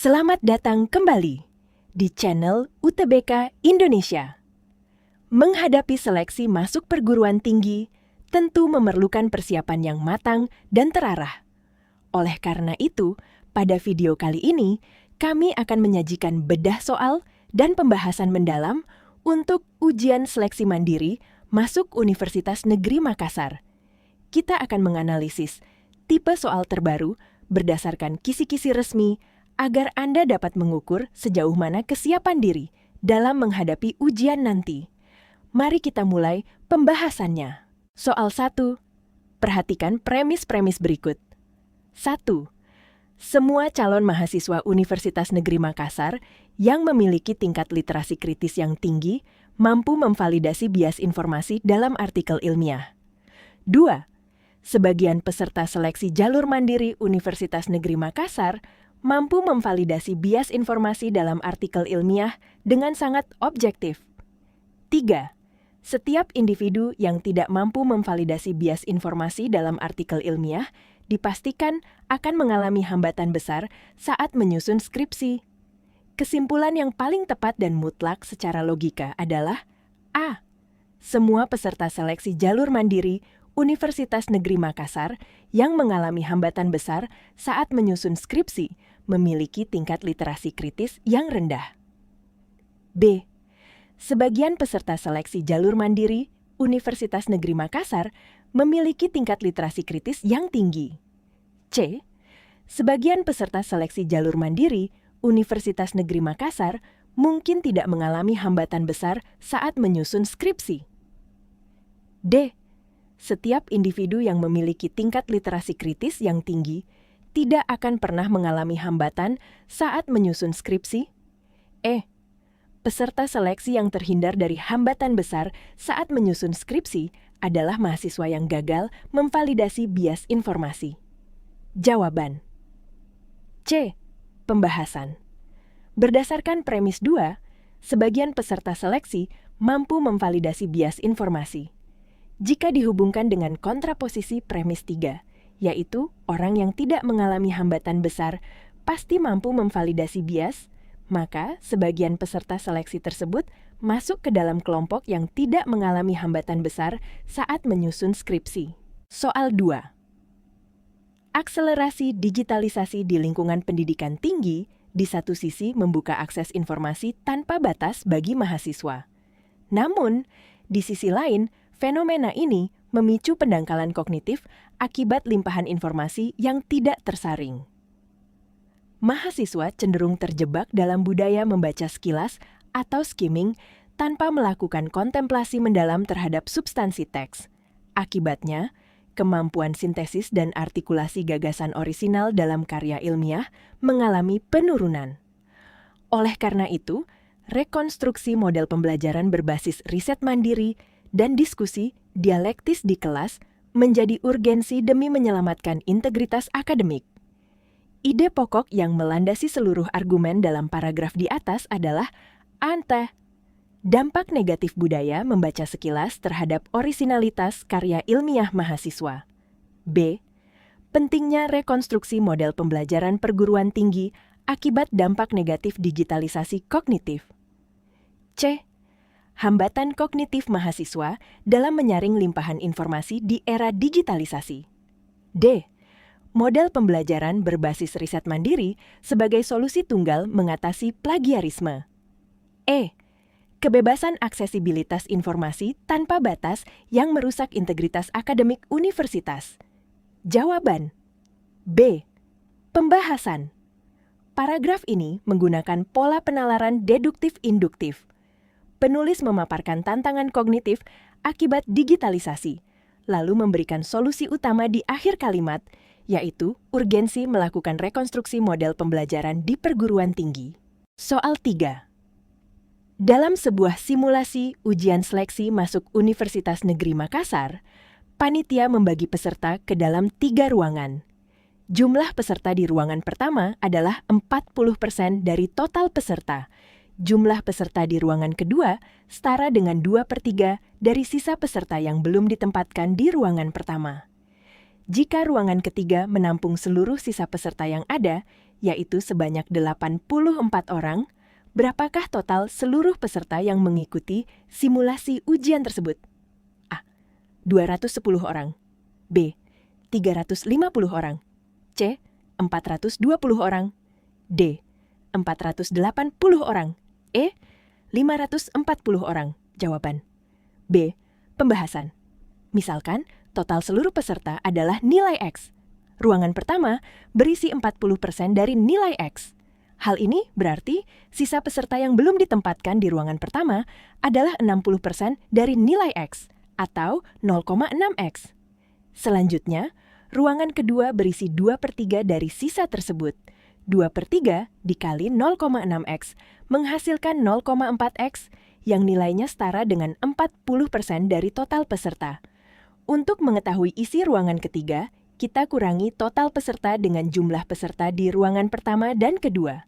Selamat datang kembali di channel UTBK Indonesia. Menghadapi seleksi masuk perguruan tinggi tentu memerlukan persiapan yang matang dan terarah. Oleh karena itu, pada video kali ini, kami akan menyajikan bedah soal dan pembahasan mendalam untuk ujian seleksi mandiri masuk Universitas Negeri Makassar. Kita akan menganalisis tipe soal terbaru berdasarkan kisi-kisi resmi agar Anda dapat mengukur sejauh mana kesiapan diri dalam menghadapi ujian nanti. Mari kita mulai pembahasannya. Soal 1. Perhatikan premis-premis berikut. 1. Semua calon mahasiswa Universitas Negeri Makassar yang memiliki tingkat literasi kritis yang tinggi mampu memvalidasi bias informasi dalam artikel ilmiah. 2. Sebagian peserta seleksi jalur mandiri Universitas Negeri Makassar mampu memvalidasi bias informasi dalam artikel ilmiah dengan sangat objektif. 3. Setiap individu yang tidak mampu memvalidasi bias informasi dalam artikel ilmiah dipastikan akan mengalami hambatan besar saat menyusun skripsi. Kesimpulan yang paling tepat dan mutlak secara logika adalah A. Semua peserta seleksi jalur mandiri Universitas Negeri Makassar yang mengalami hambatan besar saat menyusun skripsi memiliki tingkat literasi kritis yang rendah. B. Sebagian peserta seleksi jalur mandiri Universitas Negeri Makassar memiliki tingkat literasi kritis yang tinggi. C. Sebagian peserta seleksi jalur mandiri Universitas Negeri Makassar mungkin tidak mengalami hambatan besar saat menyusun skripsi. D. Setiap individu yang memiliki tingkat literasi kritis yang tinggi tidak akan pernah mengalami hambatan saat menyusun skripsi. E. Peserta seleksi yang terhindar dari hambatan besar saat menyusun skripsi adalah mahasiswa yang gagal memvalidasi bias informasi. Jawaban. C. Pembahasan. Berdasarkan premis 2, sebagian peserta seleksi mampu memvalidasi bias informasi. Jika dihubungkan dengan kontraposisi premis 3, yaitu orang yang tidak mengalami hambatan besar pasti mampu memvalidasi bias, maka sebagian peserta seleksi tersebut masuk ke dalam kelompok yang tidak mengalami hambatan besar saat menyusun skripsi. Soal 2. Akselerasi digitalisasi di lingkungan pendidikan tinggi di satu sisi membuka akses informasi tanpa batas bagi mahasiswa. Namun, di sisi lain, fenomena ini memicu pendangkalan kognitif akibat limpahan informasi yang tidak tersaring. Mahasiswa cenderung terjebak dalam budaya membaca sekilas atau skimming tanpa melakukan kontemplasi mendalam terhadap substansi teks. Akibatnya, kemampuan sintesis dan artikulasi gagasan orisinal dalam karya ilmiah mengalami penurunan. Oleh karena itu, rekonstruksi model pembelajaran berbasis riset mandiri dan diskusi dialektis di kelas menjadi urgensi demi menyelamatkan integritas akademik. Ide pokok yang melandasi seluruh argumen dalam paragraf di atas adalah A. Dampak negatif budaya membaca sekilas terhadap orisinalitas karya ilmiah mahasiswa. B. Pentingnya rekonstruksi model pembelajaran perguruan tinggi akibat dampak negatif digitalisasi kognitif. C. Hambatan kognitif mahasiswa dalam menyaring limpahan informasi di era digitalisasi. D. Model pembelajaran berbasis riset mandiri sebagai solusi tunggal mengatasi plagiarisme. E. Kebebasan aksesibilitas informasi tanpa batas yang merusak integritas akademik universitas. Jawaban. B. Pembahasan. Paragraf ini menggunakan pola penalaran deduktif-induktif. Penulis memaparkan tantangan kognitif akibat digitalisasi, lalu memberikan solusi utama di akhir kalimat, yaitu urgensi melakukan rekonstruksi model pembelajaran di perguruan tinggi. Soal 3. Dalam sebuah simulasi ujian seleksi masuk Universitas Negeri Makassar, panitia membagi peserta ke dalam 3 ruangan. Jumlah peserta di ruangan pertama adalah 40% dari total peserta. Jumlah peserta di ruangan kedua setara dengan 2/3 dari sisa peserta yang belum ditempatkan di ruangan pertama. Jika ruangan ketiga menampung seluruh sisa peserta yang ada, yaitu sebanyak 84 orang, berapakah total seluruh peserta yang mengikuti simulasi ujian tersebut? A. 210 orang. B. 350 orang. C. 420 orang. D. 480 orang. E. 540 orang. Jawaban. B. Pembahasan. Misalkan, total seluruh peserta adalah nilai X. Ruangan pertama berisi 40% dari nilai X. Hal ini berarti sisa peserta yang belum ditempatkan di ruangan pertama adalah 60% dari nilai X, atau 0,6X. Selanjutnya, ruangan kedua berisi 2/3 dari sisa tersebut. 2/3 dikali 0,6X menghasilkan 0,4X yang nilainya setara dengan 40% dari total peserta. Untuk mengetahui isi ruangan ketiga, kita kurangi total peserta dengan jumlah peserta di ruangan pertama dan kedua.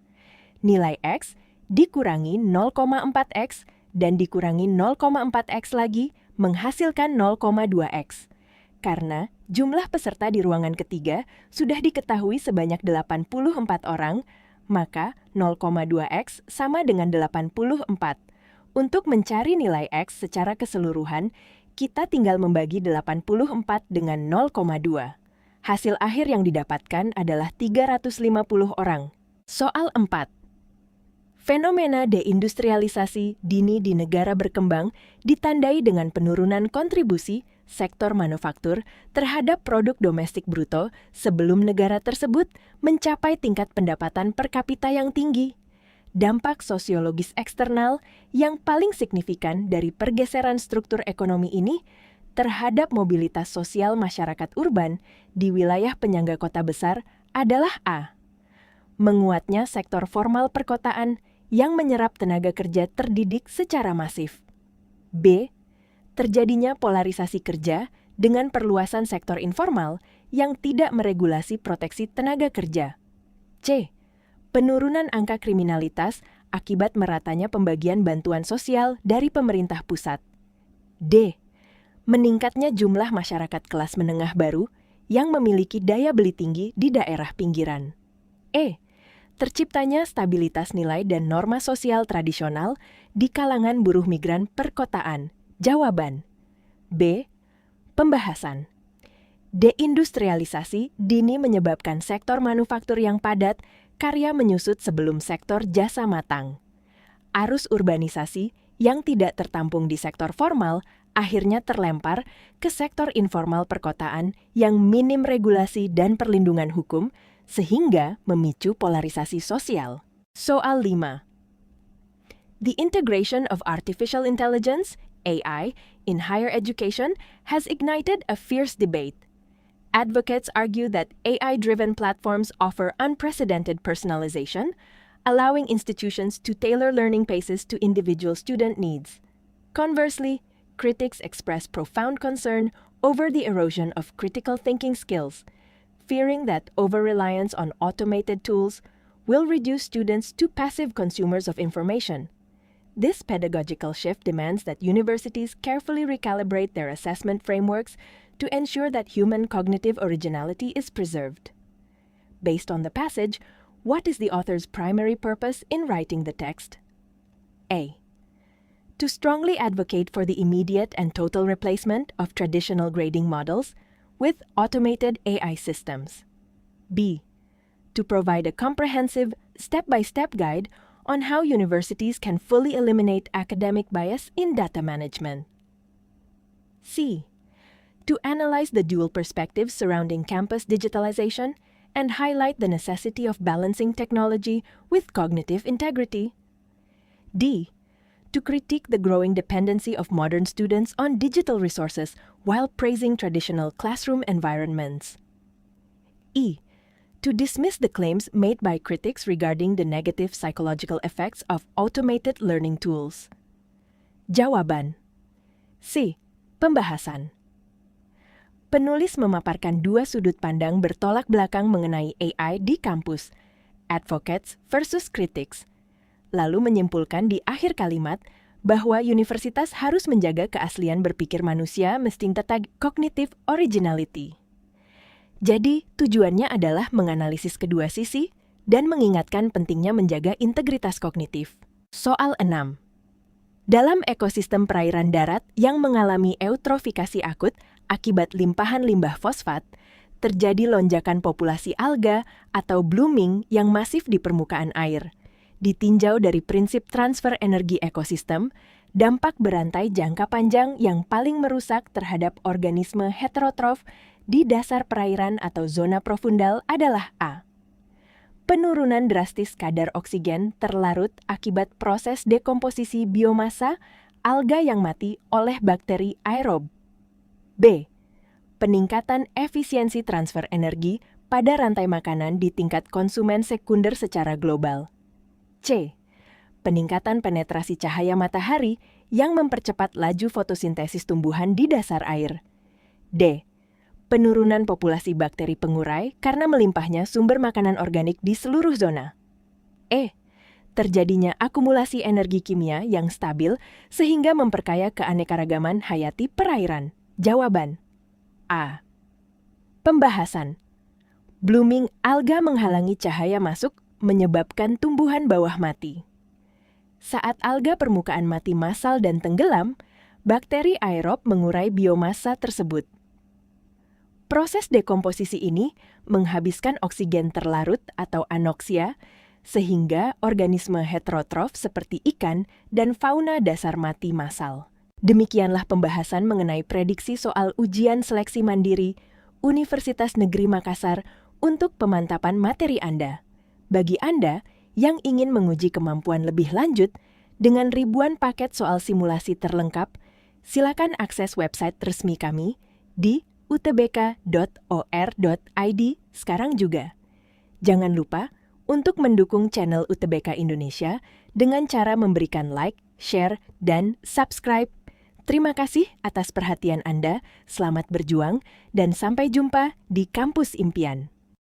Nilai X dikurangi 0,4X dan dikurangi 0,4X lagi menghasilkan 0,2X. Karena jumlah peserta di ruangan ketiga sudah diketahui sebanyak 84 orang, maka 0,2X sama dengan 84. Untuk mencari nilai X secara keseluruhan, kita tinggal membagi 84 dengan 0,2. Hasil akhir yang didapatkan adalah 350 orang. Soal 4. Fenomena deindustrialisasi dini di negara berkembang ditandai dengan penurunan kontribusi sektor manufaktur terhadap produk domestik bruto sebelum negara tersebut mencapai tingkat pendapatan per kapita yang tinggi. Dampak sosiologis eksternal yang paling signifikan dari pergeseran struktur ekonomi ini terhadap mobilitas sosial masyarakat urban di wilayah penyangga kota besar adalah A. Menguatnya sektor formal perkotaan yang menyerap tenaga kerja terdidik secara masif. B. Terjadinya polarisasi kerja dengan perluasan sektor informal yang tidak meregulasi proteksi tenaga kerja. C. Penurunan angka kriminalitas akibat meratanya pembagian bantuan sosial dari pemerintah pusat. D. Meningkatnya jumlah masyarakat kelas menengah baru yang memiliki daya beli tinggi di daerah pinggiran. E. Terciptanya stabilitas nilai dan norma sosial tradisional di kalangan buruh migran perkotaan. Jawaban. B. Pembahasan. Deindustrialisasi dini menyebabkan sektor manufaktur yang padat, karya menyusut sebelum sektor jasa matang. Arus urbanisasi yang tidak tertampung di sektor formal akhirnya terlempar ke sektor informal perkotaan yang minim regulasi dan perlindungan hukum, sehingga memicu polarisasi sosial. Soal 5. The integration of artificial intelligence, AI, in higher education has ignited a fierce debate. Advocates argue that AI-driven platforms offer unprecedented personalization, allowing institutions to tailor learning paces to individual student needs. Conversely, critics express profound concern over the erosion of critical thinking skills, fearing that over-reliance on automated tools will reduce students to passive consumers of information. This pedagogical shift demands that universities carefully recalibrate their assessment frameworks to ensure that human cognitive originality is preserved. Based on the passage, what is the author's primary purpose in writing the text? A. To strongly advocate for the immediate and total replacement of traditional grading models with automated AI systems. B. To provide a comprehensive, step-by-step guide on how universities can fully eliminate academic bias in data management. C. To analyze the dual perspectives surrounding campus digitalization and highlight the necessity of balancing technology with cognitive integrity. D. To critique the growing dependency of modern students on digital resources while praising traditional classroom environments. E. To dismiss the claims made by critics regarding the negative psychological effects of automated learning tools. Jawaban. C. Pembahasan. Penulis memaparkan dua sudut pandang bertolak belakang mengenai AI di kampus, advocates versus critics, lalu menyimpulkan di akhir kalimat bahwa universitas harus menjaga keaslian berpikir manusia mesti tetap cognitive originality. Jadi, tujuannya adalah menganalisis kedua sisi dan mengingatkan pentingnya menjaga integritas kognitif. Soal 6. Dalam ekosistem perairan darat yang mengalami eutrofikasi akut akibat limpahan limbah fosfat, terjadi lonjakan populasi alga atau blooming yang masif di permukaan air. Ditinjau dari prinsip transfer energi ekosistem, dampak berantai jangka panjang yang paling merusak terhadap organisme heterotrof di dasar perairan atau zona profundal adalah A. Penurunan drastis kadar oksigen terlarut akibat proses dekomposisi biomasa alga yang mati oleh bakteri aerob. B. Peningkatan efisiensi transfer energi pada rantai makanan di tingkat konsumen sekunder secara global. C. Peningkatan penetrasi cahaya matahari yang mempercepat laju fotosintesis tumbuhan di dasar air. D. Penurunan populasi bakteri pengurai karena melimpahnya sumber makanan organik di seluruh zona. E. Terjadinya akumulasi energi kimia yang stabil sehingga memperkaya keanekaragaman hayati perairan. Jawaban A. Pembahasan. Blooming alga menghalangi cahaya masuk menyebabkan tumbuhan bawah mati. Saat alga permukaan mati massal dan tenggelam, bakteri aerob mengurai biomasa tersebut. Proses dekomposisi ini menghabiskan oksigen terlarut atau anoksia, sehingga organisme heterotrof seperti ikan dan fauna dasar mati massal. Demikianlah pembahasan mengenai prediksi soal ujian seleksi mandiri Universitas Negeri Makassar untuk pemantapan materi Anda. Bagi Anda yang ingin menguji kemampuan lebih lanjut dengan ribuan paket soal simulasi terlengkap, silakan akses website resmi kami di utbk.or.id sekarang juga. Jangan lupa untuk mendukung channel UTBK Indonesia dengan cara memberikan like, share, dan subscribe. Terima kasih atas perhatian Anda, selamat berjuang, dan sampai jumpa di Kampus Impian.